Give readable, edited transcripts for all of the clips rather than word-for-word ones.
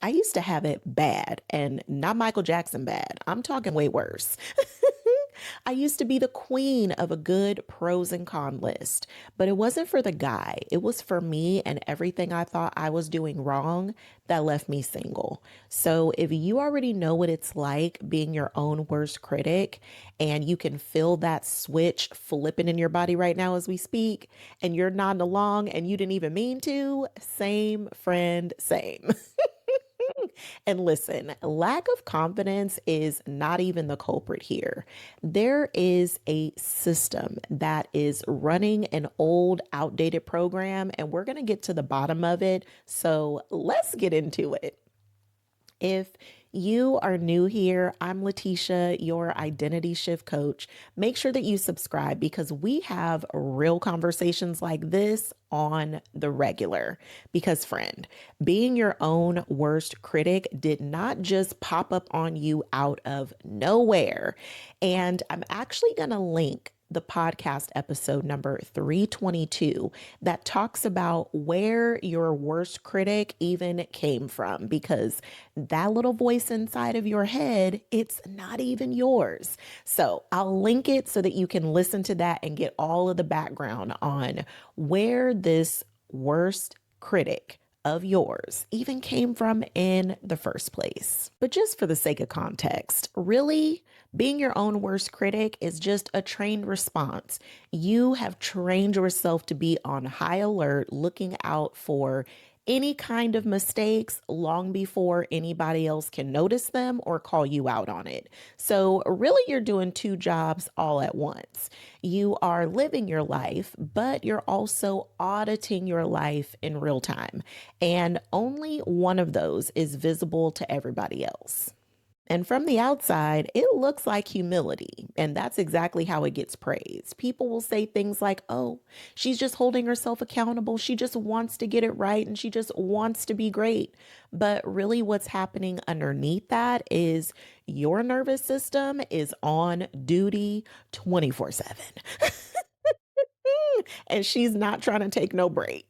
I used to have it bad, and not Michael Jackson bad. I'm talking way worse. I used to be the queen of a good pros and con list, but it wasn't for the guy. It was for me and everything I thought I was doing wrong that left me single. So if you already know what it's like being your own worst critic and you can feel that switch flipping in your body right now as we speak, and you're nodding along and you didn't even mean to, same friend, same. And listen, lack of confidence is not even the culprit here. There is a system that is running an old, outdated program, and we're going to get to the bottom of it. So let's get into it. If you are new here, I'm Letitia, your identity shift coach. Make sure that you subscribe because we have real conversations like this on the regular. Because, friend, being your own worst critic did not just pop up on you out of nowhere. And I'm actually going to link the podcast episode number 322 that talks about where your worst critic even came from, because that little voice inside of your head, it's not even yours. So I'll link it so that you can listen to that and get all of the background on where this worst critic of yours even came from in the first place. But just for the sake of context, really, being your own worst critic is just a trained response. You have trained yourself to be on high alert, looking out for any kind of mistakes long before anybody else can notice them or call you out on it. So, really, you're doing two jobs all at once. You are living your life, but you're also auditing your life in real time. And only one of those is visible to everybody else. And from the outside, it looks like humility. And that's exactly how it gets praised. People will say things like, oh, she's just holding herself accountable. She just wants to get it right and she just wants to be great. But really, what's happening underneath that is your nervous system is on duty 24/7. And she's not trying to take no break.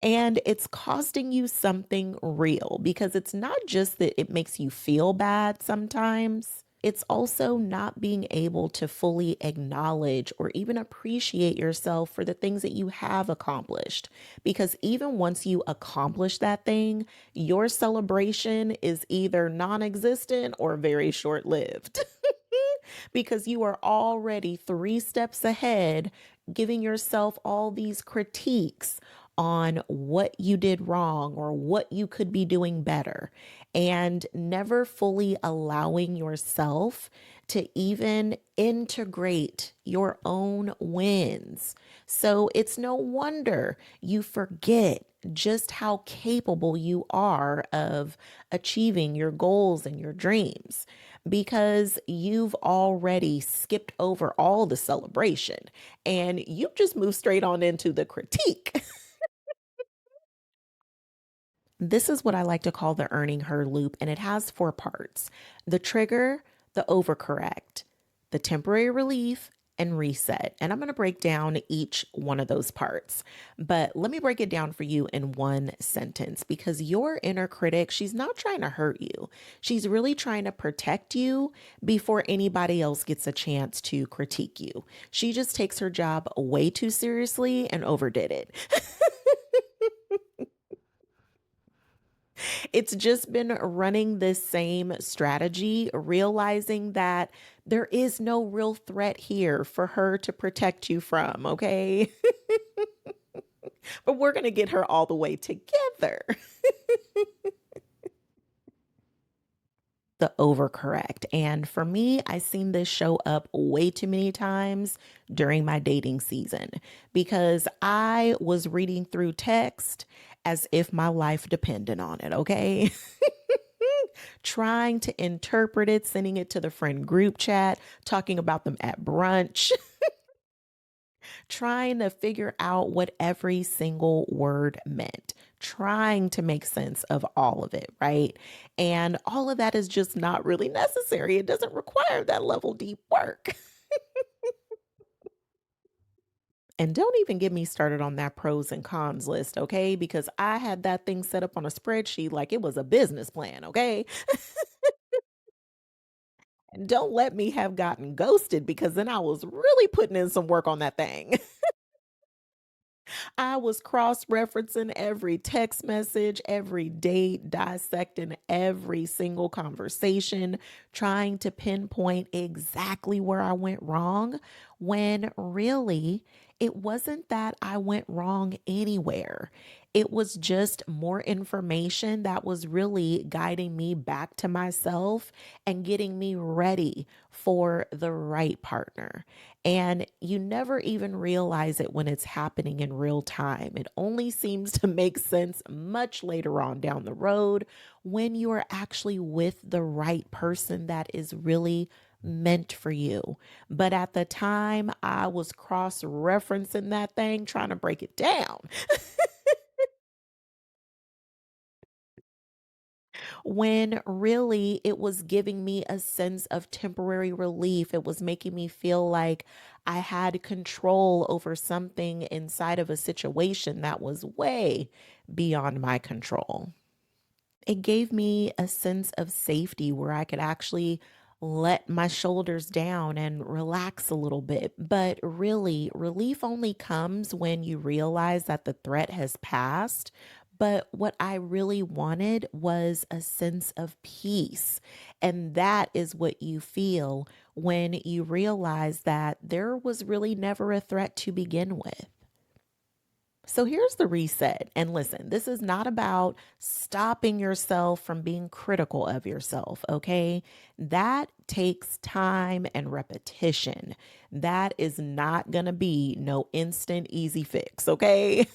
And it's costing you something real because it's not just that it makes you feel bad sometimes. It's also not being able to fully acknowledge or even appreciate yourself for the things that you have accomplished. Because even once you accomplish that thing, your celebration is either non existent or very short lived. Because you are already 3 steps ahead, giving yourself all these critiques on what you did wrong or what you could be doing better, and never fully allowing yourself to even integrate your own wins. So it's no wonder you forget just how capable you are of achieving your goals and your dreams because you've already skipped over all the celebration and you just move straight on into the critique. This is what I like to call the earning her loop, and it has 4 parts: the trigger, the overcorrect, the temporary relief, and reset. And I'm going to break down each one of those parts. But let me break it down for you in one sentence because your inner critic, she's not trying to hurt you. She's really trying to protect you before anybody else gets a chance to critique you. She just takes her job way too seriously and overdid it. It's just been running this same strategy, realizing that there is no real threat here for her to protect you from, okay? But we're going to get her all the way together. The overcorrect. And for me, I've seen this show up way too many times during my dating season because I was reading through text as if my life depended on it, okay? Trying to interpret it, sending it to the friend group chat, talking about them at brunch, trying to figure out what every single word meant, trying to make sense of all of it, right? And all of that is just not really necessary. It doesn't require that level deep work. And don't even get me started on that pros and cons list, okay? Because I had that thing set up on a spreadsheet like it was a business plan, okay? And don't let me have gotten ghosted because then I was really putting in some work on that thing. I was cross referencing every text message, every date, dissecting every single conversation, trying to pinpoint exactly where I went wrong when really it wasn't that I went wrong anywhere. It was just more information that was really guiding me back to myself and getting me ready for the right partner. And you never even realize it when it's happening in real time. It only seems to make sense much later on down the road when you are actually with the right person that is really meant for you. But at the time, I was cross referencing that thing, trying to break it down when really it was giving me a sense of temporary relief. It was making me feel like I had control over something inside of a situation that was way beyond my control. It gave me a sense of safety where I could actually let my shoulders down and relax a little bit. But really, relief only comes when you realize that the threat has passed. But what I really wanted was a sense of peace. And that is what you feel when you realize that there was really never a threat to begin with. So here's the reset. And listen, this is not about stopping yourself from being critical of yourself, okay? That takes time and repetition. That is not going to be no instant, easy fix, okay?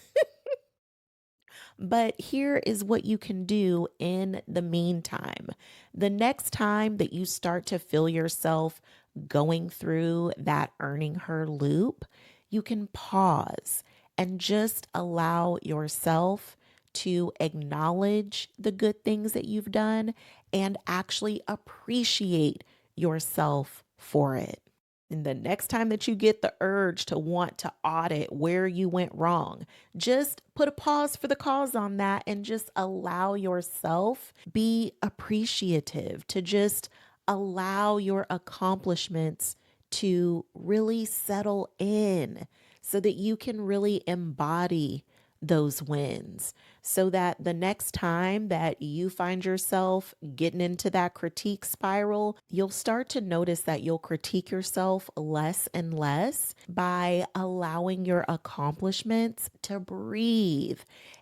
But here is what you can do in the meantime. The next time that you start to feel yourself going through that earning her loop, you can pause and just allow yourself to acknowledge the good things that you've done and actually appreciate yourself for it. And the next time that you get the urge to want to audit where you went wrong, just put a pause for the cause on that and just allow yourself be appreciative, to just allow your accomplishments to really settle in so that you can really embody those wins, so that the next time that you find yourself getting into that critique spiral, you'll start to notice that you'll critique yourself less and less by allowing your accomplishments to breathe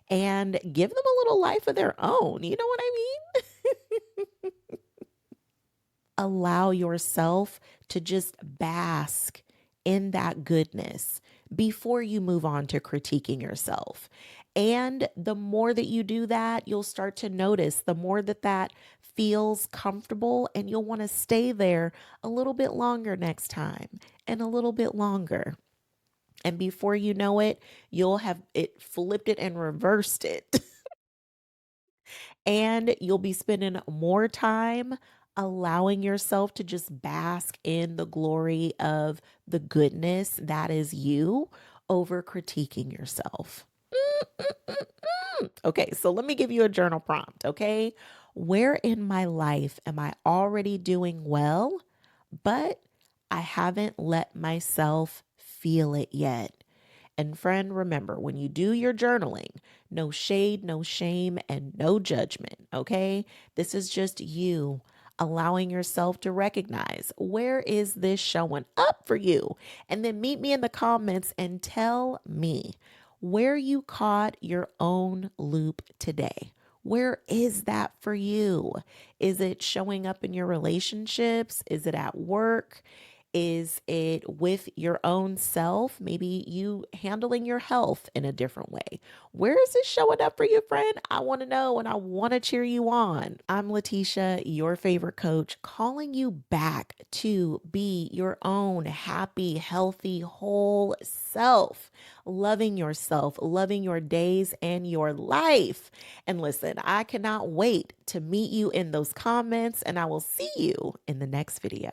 and give them a little life of their own. You know what I mean? Allow yourself to just bask in that goodness before you move on to critiquing yourself. And the more that you do that, you'll start to notice the more that that feels comfortable, and you'll want to stay there a little bit longer next time and a little bit longer. And before you know it, you'll have it flipped it and reversed it. And you'll be spending more time allowing yourself to just bask in the glory of the goodness that is you over critiquing yourself. Okay, so let me give you a journal prompt, okay? Where in my life am I already doing well, but I haven't let myself feel it yet? And friend, remember, when you do your journaling, no shade, no shame, and no judgment, okay? This is just you allowing yourself to recognize, where is this showing up for you? And then meet me in the comments and tell me where you caught your own loop today. Where is that for you? Is it showing up in your relationships? Is it at work? Is it with your own self? Maybe you handling your health in a different way. Where is it showing up for you, friend? I want to know and I want to cheer you on. I'm Letitia, your favorite coach, calling you back to be your own happy, healthy, whole self, loving yourself, loving your days and your life. And listen, I cannot wait to meet you in those comments, and I will see you in the next video.